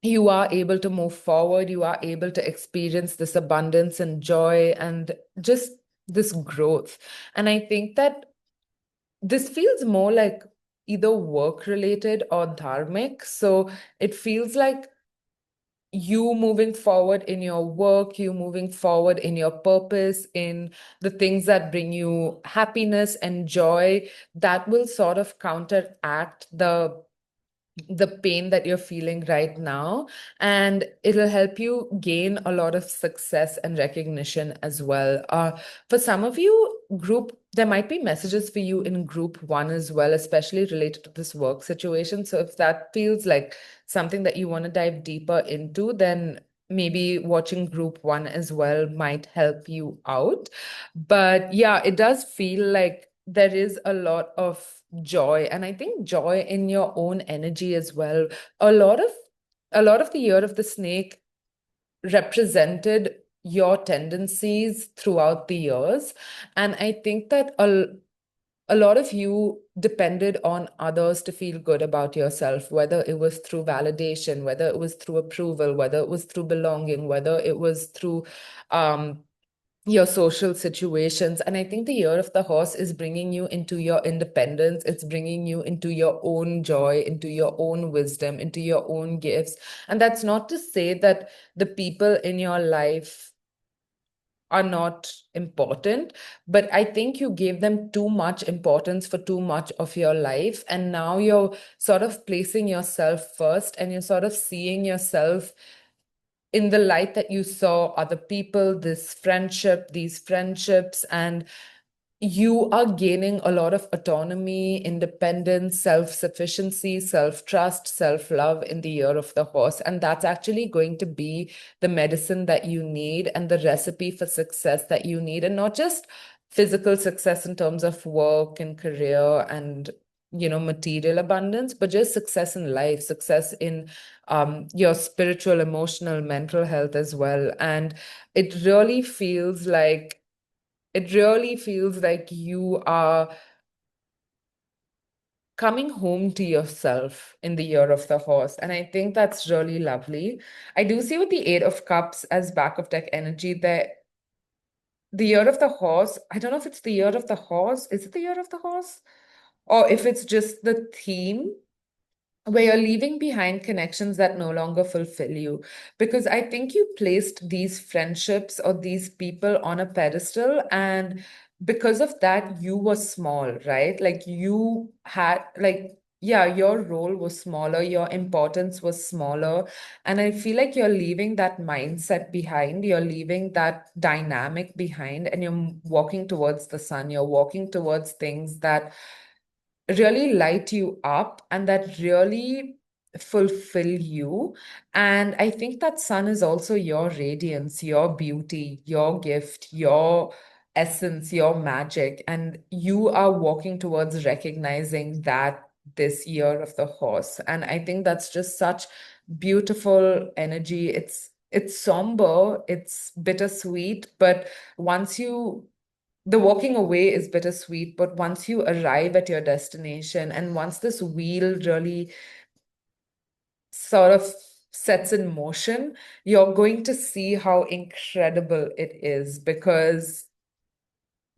you are able to move forward, you are able to experience this abundance and joy and just this growth. And I think that this feels more like either work related or dharmic. So it feels like you moving forward in your work, you moving forward in your purpose, in the things that bring you happiness and joy, that will sort of counteract the pain that you're feeling right now. And it'll help you gain a lot of success and recognition as well. For some of you, there might be messages for you in group one as well, especially related to this work situation. So if that feels like something that you want to dive deeper into, then maybe watching group one as well might help you out. But yeah, it does feel like there is a lot of joy, and I think joy in your own energy as well. A lot of the year of the snake represented your tendencies throughout the years, and I think that a lot of you depended on others to feel good about yourself, whether it was through validation, whether it was through approval, whether it was through belonging, whether it was through um your social situations. And I think the year of the horse is bringing you into your independence. It's bringing you into your own joy, into your own wisdom, into your own gifts. And that's not to say that the people in your life are not important, but I think you gave them too much importance for too much of your life. And now you're sort of placing yourself first, and you're sort of seeing yourself in the light that you saw other people, these friendships, and you are gaining a lot of autonomy, independence, self-sufficiency, self-trust, self-love in the year of the horse. And that's actually going to be the medicine that you need and the recipe for success that you need. And not just physical success in terms of work and career and material abundance, but just success in life, success in your spiritual, emotional, mental health as well. And it really feels like you are coming home to yourself in the year of the horse. And I think that's really lovely. I do see with the Eight of Cups as back of deck energy that the year of the horse, I don't know if it's the year of the horse. Is it the year of the horse? Or if it's just the theme where you're leaving behind connections that no longer fulfill you. Because I think you placed these friendships or these people on a pedestal, and because of that, you were small, right? Like you had, like, yeah, your role was smaller, your importance was smaller. And I feel like you're leaving that mindset behind, you're leaving that dynamic behind, and you're walking towards the sun, you're walking towards things that really light you up and that really fulfill you. And I think that sun is also your radiance, your beauty, your gift, your essence, your magic. And you are walking towards recognizing that this year of the horse. And I think that's just such beautiful energy. It's somber, it's bittersweet, but once you the walking away is bittersweet, but once you arrive at your destination and once this wheel really sort of sets in motion, you're going to see how incredible it is, because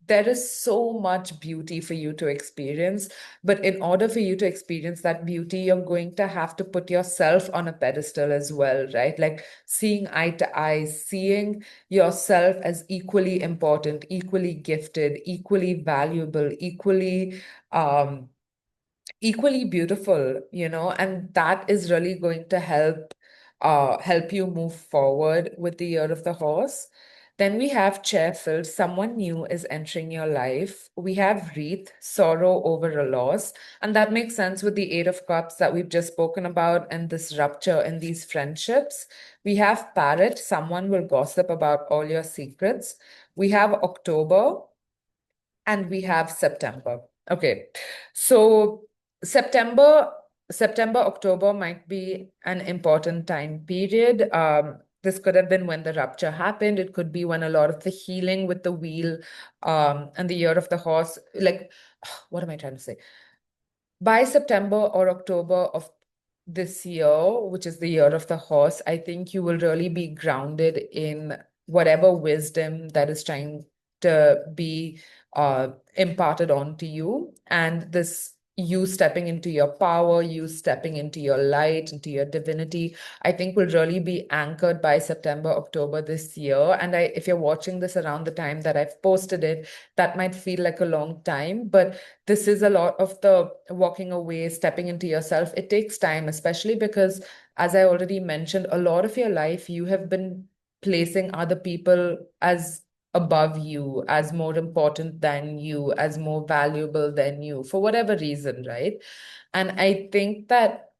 there is so much beauty for you to experience. But in order for you to experience that beauty, you're going to have to put yourself on a pedestal as well, right? Like seeing eye to eye, seeing yourself as equally important, equally gifted, equally valuable, um, equally beautiful, and that is really going to help you move forward with the year of the horse. Then we have cheerful, someone new is entering your life. We have wreath, sorrow over a loss. And that makes sense with the Eight of Cups that we've just spoken about and this rupture in these friendships. We have parrot, someone will gossip about all your secrets. We have October, and we have September. Okay. So September, October might be an important time period. This could have been when the rupture happened. It could be when a lot of the healing with the wheel, and the year of the horse, like, what am I trying to say? By September or October of this year, which is the year of the horse, I think you will really be grounded in whatever wisdom that is trying to be imparted onto you. And this you stepping into your power, you stepping into your light, into your divinity, I think will really be anchored by September, October this year. And if you're watching this around the time that I've posted it, that might feel like a long time, but this is a lot of the walking away, stepping into yourself. It takes time, especially because, as I already mentioned, a lot of your life you have been placing other people as above you, as more important than you, as more valuable than you, for whatever reason, right? And I think that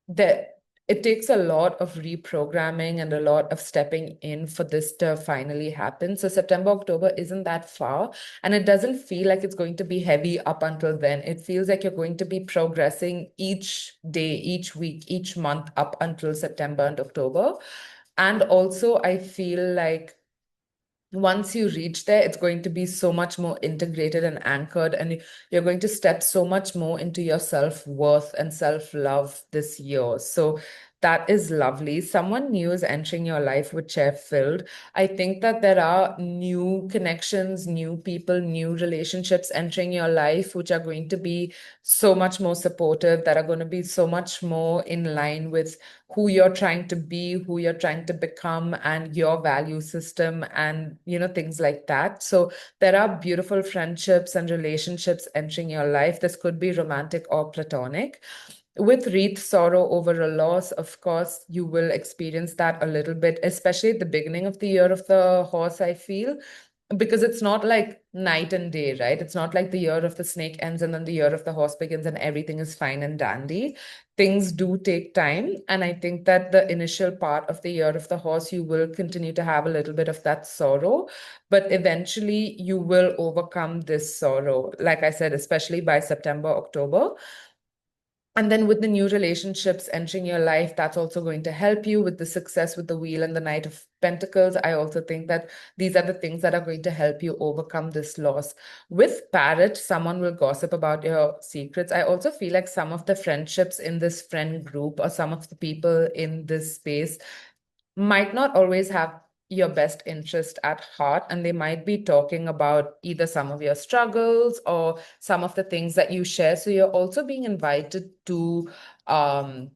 it takes a lot of reprogramming and a lot of stepping in for this to finally happen. So September, October isn't that far, and it doesn't feel like it's going to be heavy up until then. It feels like you're going to be progressing each day, each week, each month up until September and October. And also, I feel like once you reach there, it's going to be so much more integrated and anchored, and you're going to step so much more into your self-worth and self-love this year. So That is lovely. Someone new is entering your life with chair filled. I think that there are new connections, new people, new relationships entering your life, which are going to be so much more supportive, that are going to be so much more in line with who you're trying to be, who you're trying to become, and your value system, and things like that. So there are beautiful friendships and relationships entering your life. This could be romantic or platonic. With wreath sorrow over a loss, of course, you will experience that a little bit, especially at the beginning of the year of the horse, I feel, because it's not like night and day, right? It's not like the year of the snake ends and then the year of the horse begins and everything is fine and dandy. Things do take time. And I think that the initial part of the year of the horse, you will continue to have a little bit of that sorrow, but eventually you will overcome this sorrow. Like I said, especially by September, October. And then with the new relationships entering your life, that's also going to help you with the success with the wheel and the Knight of Pentacles. I also think that these are the things that are going to help you overcome this loss. With Parrot, someone will gossip about your secrets. I also feel like some of the friendships in this friend group or some of the people in this space might not always have your best interest at heart, and they might be talking about either some of your struggles or some of the things that you share. So you're also being invited um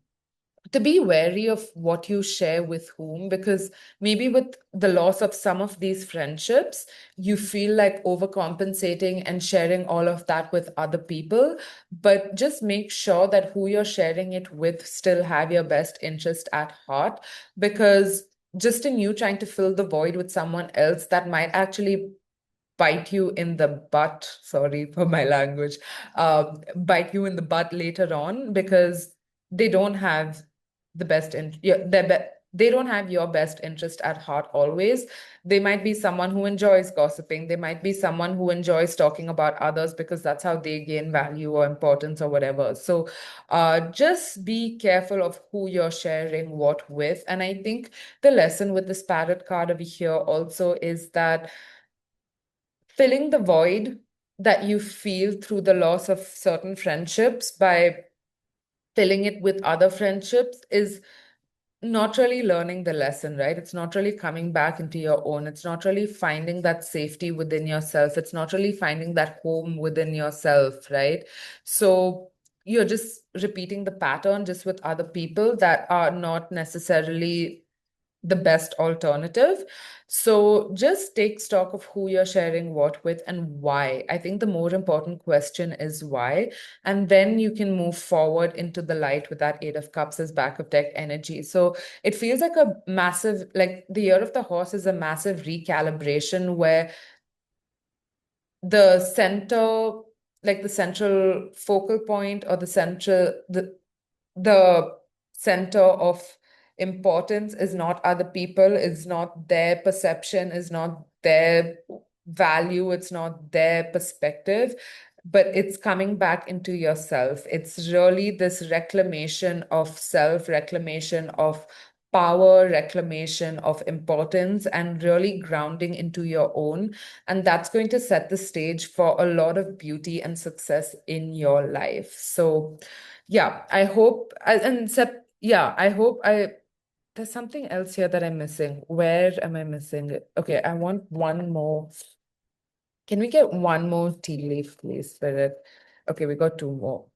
to be wary of what you share with whom, because maybe with the loss of some of these friendships, you feel like overcompensating and sharing all of that with other people. But just make sure that who you're sharing it with still have your best interest at heart, because just in you trying to fill the void with someone else, that might actually bite you in the butt. Sorry for my language. Bite you in the butt later on, because they don't have the best in yeah, they don't have your best interest at heart always. They might be someone who enjoys gossiping. They might be someone who enjoys talking about others because that's how they gain value or importance or whatever. So just be careful of who you're sharing what with. And I think the lesson with this parrot card over here also is that filling the void that you feel through the loss of certain friendships by filling it with other friendships is not really learning the lesson, right? It's not really coming back into your own. It's not really finding that safety within yourself. It's not really finding that home within yourself, right? So you're just repeating the pattern just with other people that are not necessarily the best alternative. So just take stock of who you're sharing what with and why. I think the more important question is why. And then you can move forward into the light with that Eight of Cups as back of deck energy. So it feels like a massive, like the Year of the Horse is a massive recalibration where the center, like the central focal point or the center of importance is not other people, is not their perception, is not their value, it's not their perspective, but it's coming back into yourself. It's really this reclamation of self, reclamation of power, reclamation of importance, and really grounding into your own. And that's going to set the stage for a lot of beauty and success in your life. So, yeah, I hope, yeah, I hope there's something else here that I'm missing. Where am I missing it? Okay, I want one more. Can we get one more tea leaf, please, Spirit? Okay, we got two more.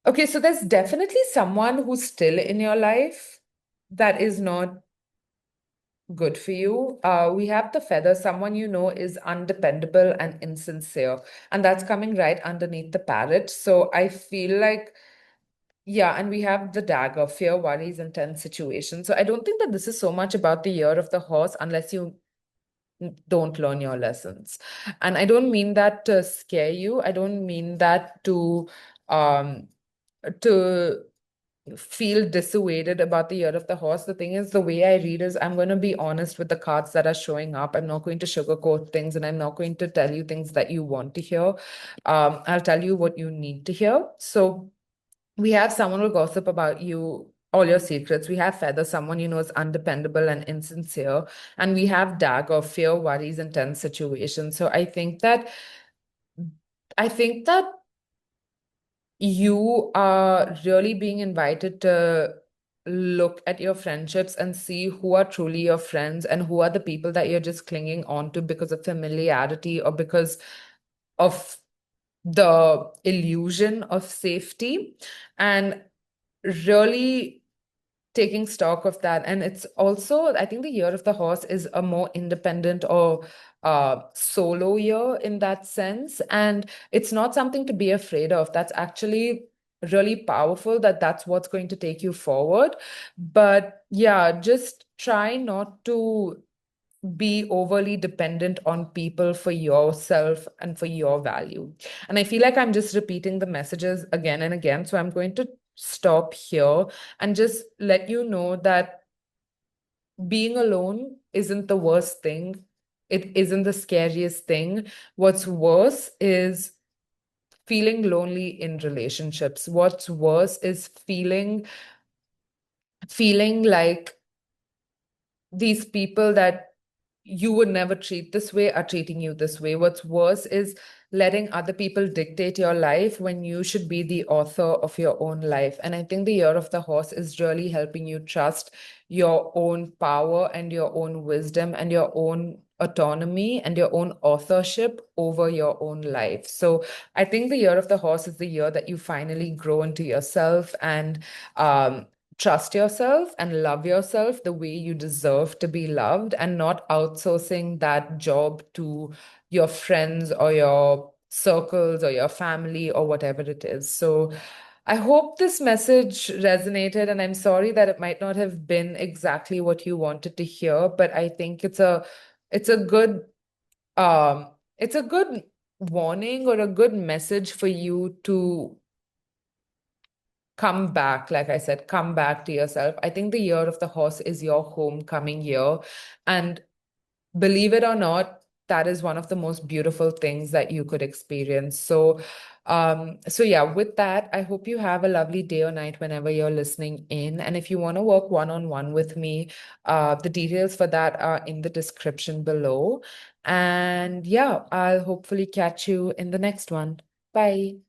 Okay, so there's definitely someone who's still in your life that is not good for you. We have the feather. Someone you know is undependable and insincere, and that's coming right underneath the parrot. So I feel like, yeah, and we have the dagger, fear, worries, and tense situations. So I don't think that this is so much about the year of the horse unless you don't learn your lessons. And I don't mean that to scare you. I don't mean that um to feel dissuaded about the year of the horse. The thing is, the way I read is I'm going to be honest with the cards that are showing up. I'm not going to sugarcoat things, and I'm not going to tell you things that you want to hear. I'll tell you what you need to hear. So we have someone will gossip about you, all your secrets. We have feather, someone you know is undependable and insincere. And we have dagger, fear, worries, and tense situations. So I think that you are really being invited to look at your friendships and see who are truly your friends and who are the people that you're just clinging on to because of familiarity or because of the illusion of safety, and really taking stock of that. And it's also, I think the year of the horse is a more independent or solo year in that sense. And it's not something to be afraid of. That's actually really powerful, that that's what's going to take you forward. But yeah, just try not to be overly dependent on people for yourself and for your value. And I feel like I'm just repeating the messages again and again. So I'm going to stop here and just let you know that being alone isn't the worst thing. It isn't the scariest thing. What's worse is feeling lonely in relationships. What's worse is feeling like these people that you would never treat this way are treating you this way. What's worse is letting other people dictate your life when you should be the author of your own life. And I think the year of the horse is really helping you trust your own power and your own wisdom and your own autonomy and your own authorship over your own life. So I think the year of the horse is the year that you finally grow into yourself and trust yourself and love yourself the way you deserve to be loved, and not outsourcing that job to your friends or your circles or your family or whatever it is. So I hope this message resonated, and I'm sorry that it might not have been exactly what you wanted to hear, but I think it's a good um it's a good warning or a good message for you to come back. Like I said, come back to yourself. I think the year of the horse is your homecoming year. And believe it or not, that is one of the most beautiful things that you could experience. So yeah, with that, I hope you have a lovely day or night whenever you're listening in. And if you want to work one-on-one with me, the details for that are in the description below. And yeah, I'll hopefully catch you in the next one. Bye.